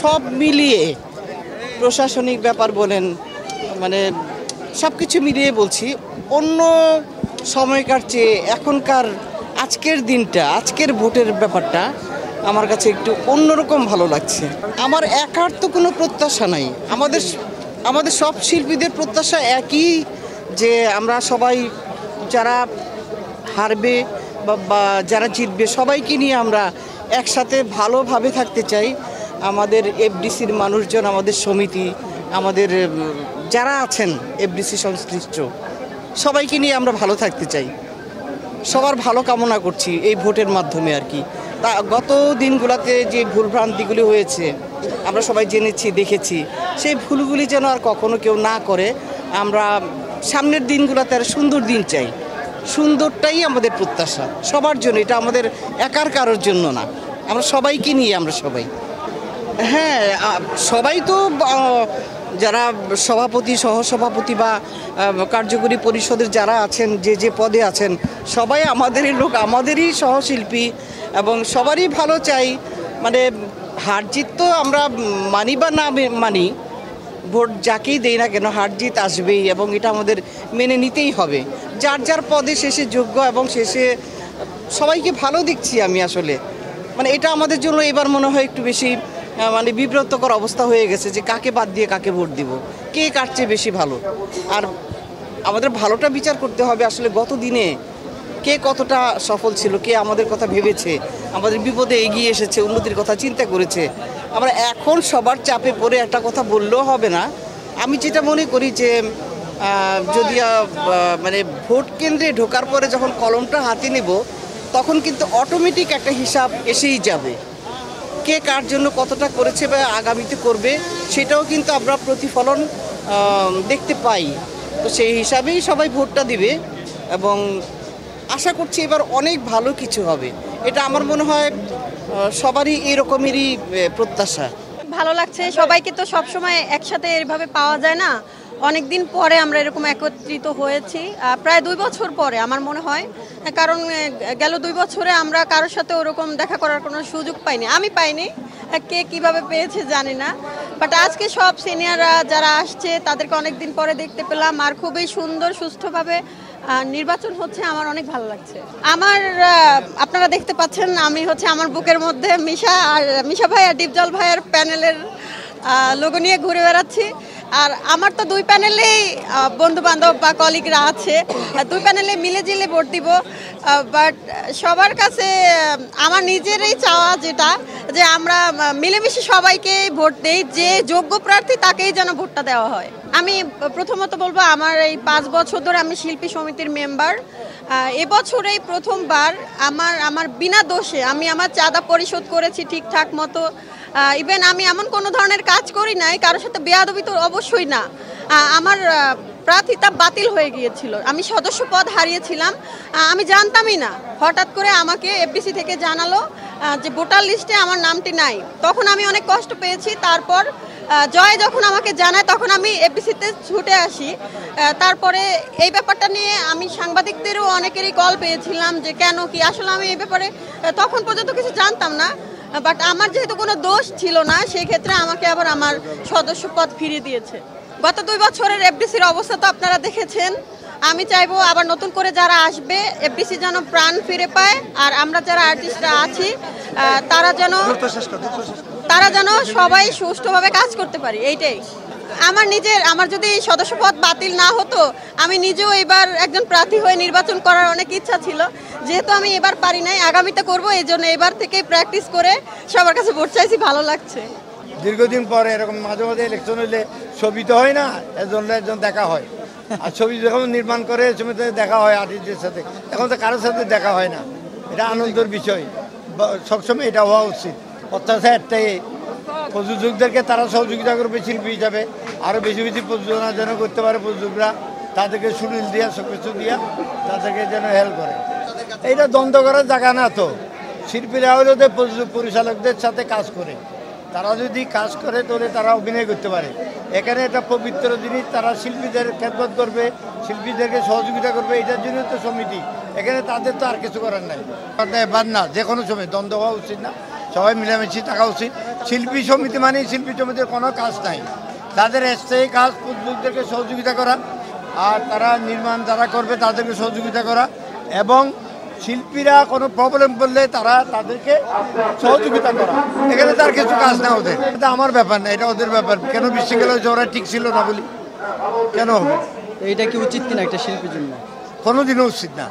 সব মিলিয়ে প্রশাসনিক ব্যাপার বলেন, মানে সব কিছু মিলিয়ে বলছি, অন্য সময়কার চেয়ে এখনকার আজকের দিনটা, আজকের ভোটের ব্যাপারটা আমার কাছে একটু অন্যরকম ভালো লাগছে। আমার একার তো কোনো প্রত্যাশা নাই, আমাদের আমাদের সব শিল্পীদের প্রত্যাশা একই, যে আমরা সবাই যারা হারবে বা যারা জিতবে সবাইকে নিয়ে আমরা একসাথে ভালোভাবে থাকতে চাই। আমাদের এফডিসির মানুষজন, আমাদের সমিতি, আমাদের যারা আছেন এফডিসি সংশ্লিষ্ট সবাইকে নিয়ে আমরা ভালো থাকতে চাই। সবার ভালো কামনা করছি এই ভোটের মাধ্যমে আর কি। তা গত দিনগুলোতে যে ভুলভ্রান্তিগুলি হয়েছে আমরা সবাই জেনেছি, দেখেছি, সেই ভুলগুলি যেন আর কখনো কেউ না করে। আমরা সামনের দিনগুলোতে আর সুন্দর দিন চাই, সুন্দরটাই আমাদের প্রত্যাশা সবার জন্য, এটা আমাদের একার কারোর জন্য না, আমরা সবাইকে নিয়ে আমরা সবাই। হ্যাঁ, সবাই তো যারা সভাপতি, সহসভাপতি বা কার্যকরী পরিষদের যারা আছেন, যে যে পদে আছেন, সবাই আমাদেরই লোক, আমাদেরই সহশিল্পী এবং সবারই ভালো চাই। মানে হার জিত তো আমরা মানি বা না মানি, ভোট যাকেই দেই না কেন হার জিত আসবেই এবং এটা আমাদের মেনে নিতেই হবে। যার যার পদে শেষে যোগ্য এবং শেষে সবাইকে ভালো দেখছি আমি আসলে। মানে এটা আমাদের জন্য এবার মনে হয় একটু বেশি মানে বিব্রতকর অবস্থা হয়ে গেছে যে কাকে বাদ দিয়ে কাকে ভোট দিব, কে কার চেয়ে বেশি ভালো। আর আমাদের ভালোটা বিচার করতে হবে আসলে গত দিনে কে কতটা সফল ছিল, কে আমাদের কথা ভেবেছে, আমাদের বিপদে এগিয়ে এসেছে, উন্নতির কথা চিন্তা করেছে। আমরা এখন সবার চাপে পড়ে একটা কথা বললেও হবে না। আমি যেটা মনে করি যে যদি মানে ভোট কেন্দ্রে ঢোকার পরে যখন কলমটা হাতে নেব তখন কিন্তু অটোমেটিক একটা হিসাব এসেই যাবে, কে কার জন্য কতটা করেছে বা আগামীতে করবে সেটাও কিন্তু আমরা প্রতিফলন দেখতে পাই। তো সেই হিসাবেই সবাই ভোটটা দিবে এবং আশা করছি এবার অনেক ভালো কিছু হবে। এটা আমার মনে হয় সবারই এরকমেরই প্রত্যাশা। ভালো লাগছে, সবাইকে তো সবসময় একসাথে এভাবে পাওয়া যায় না, অনেক দিন পরে আমরা এরকম একত্রিত হয়েছি, প্রায় 2 বছর পরে আমার মনে হয়। কারণ গেল 2 বছরে আমরা কারোর সাথে ওরকম দেখা করার কোনো সুযোগ পাইনি, আমি পাইনি, কে কিভাবে পেয়েছে জানি না। বাট আজকে সব সিনিয়ররা যারা আসছে তাদেরকে অনেক দিন পরে দেখতে পেলাম, আর খুবই সুন্দর সুষ্ঠুভাবে নির্বাচন হচ্ছে, আমার অনেক ভালো লাগছে। আমার আপনারা দেখতে পাচ্ছেন আমি হচ্ছে আমার বুকের মধ্যে মিশা ভাই আর ডিপজল ভাইয়ের প্যানেলের লোগো নিয়ে ঘুরে বেড়াচ্ছি। আর আমার তো 2 প্যানেলেই বন্ধু বান্ধব বা কলিগরা আছে, 2 প্যানেলে মিলে জিলে ভোট দিব। বাট সবার কাছে আমার নিজেরই চাওয়া যেটা, যে আমরা মিলেমিশে সবাইকে ভোট দেই, যে যোগ্য প্রার্থী তাকেই যেন ভোটটা দেওয়া হয়। আমি প্রথমত বলবো আমার এই 5 বছর ধরে আমি শিল্পী সমিতির মেম্বার, এবছরেই প্রথমবার আমার বিনা দোষে আমি আমার চাঁদা পরিশোধ করেছি ঠিকঠাক মতো। ইভেন আমি এমন কোনো ধরনের কাজ করি নাই, কারোর সাথে বেয়াদবি তো অবশ্যই না। আমার প্রার্থিতা বাতিল হয়ে গিয়েছিল, আমি সদস্য পদ হারিয়েছিলাম, আমি জানতামই না। হঠাৎ করে আমাকে এফডিসি থেকে জানালো যে ভোটার লিস্টে আমার নামটি নাই, তখন আমি অনেক কষ্ট পেয়েছি। তারপর জয় যখন আমাকে জানায় তখন আমি এফডিসিতে ছুটে আসি। তারপরে এই ব্যাপারটা নিয়ে আমি সাংবাদিকদেরও অনেকেরই কল পেয়েছিলাম যে কেন কি, আসলে আমি এই ব্যাপারে তখন পর্যন্ত কিছু জানতাম না। বাট আমার যেহেতু কোনো দোষ ছিল না, সেই ক্ষেত্রে আমাকে আবার আমার সদস্য পদ ফিরিয়ে দিয়েছে। গত 2 বছরের এফডিসির অবস্থা তো আপনারা দেখেছেন। আমি চাইবো আবার নতুন করে যারা আসবে এফডিসি যেন প্রাণ ফিরে পায়, আর আমরা যারা আর্টিস্টরা আছি তারা যেন সবাই সুষ্ঠুভাবে কাজ করতে পারি, এইটাই। আমার যদি সদস্যপদ বাতিল না হতো, আমি নিজেও এবার একজন প্রার্থী হয়ে নির্বাচন করার অনেক ইচ্ছা ছিল। যেহেতু আমি এবার পারি নাই, আগামীতে করব, এই জন্য এবার থেকে প্র্যাকটিস করে সবার কাছে ভোট চাইছি, ভালো লাগছে। দীর্ঘদিন পরে এরকম মাঝে মাঝে ইলেকশন হইলে ছবি তো হয় না, একজন দেখা হয়। আর ছবি যখন নির্মাণ করে সময় দেখা হয় আর্টিস্টদের সাথে, এখন তো কারোর সাথে দেখা হয় না। এটা আনন্দের বিষয়, সবসময় এটা হওয়া উচিত। অত্যাচার একটাই, প্রযোজকদেরকে তারা সহযোগিতা করবে শিল্পী হিসাবে, আরও বেশি বেশি প্রযোজনা যেন করতে পারে প্রযোজকরা, তাদেরকে সুনীল দিয়া সব কিছু দিয়া তাদেরকে যেন হেল্প করে। এইটা দ্বন্দ্ব করার জায়গা না তো, শিল্পীরা হলেও পরিচালকদের সাথে কাজ করে, তারা যদি কাজ করে তাহলে তারা অভিনয় করতে পারে। এখানে একটা পবিত্র জিনিস, তারা শিল্পীদের খেদমত করবে, শিল্পীদেরকে সহযোগিতা করবে, এটার জন্য তো সমিতি। এখানে তাদের তো আর কিছু করার নাই। বাদ না, যে কোনো সময় দ্বন্দ্ব হওয়া উচিত না। সবাই মিলেমিশে থাকা উচিত। শিল্পী সমিতি মানে শিল্পী সমিতির কোনো কাজ নাই, তাদের স্থায়ী কাজ উদ্যোগদেরকে সহযোগিতা করা, আর তারা নির্মাণ যারা করবে তাদেরকে সহযোগিতা করা, এবং শিল্পীরা কোনো প্রবলেম করলে তারা তাদেরকে সহযোগিতা করা। এখানে তার কিছু কাজ না ওদের, এটা আমার ব্যাপার না, এটা ওদের ব্যাপার। কেন বিশৃঙ্খলা হয়েছে, ওরা ঠিক ছিল না বলি কেন হবে? এইটা কি উচিত কিনা একটা শিল্পীর জন্য? কোনোদিনও উচিত না।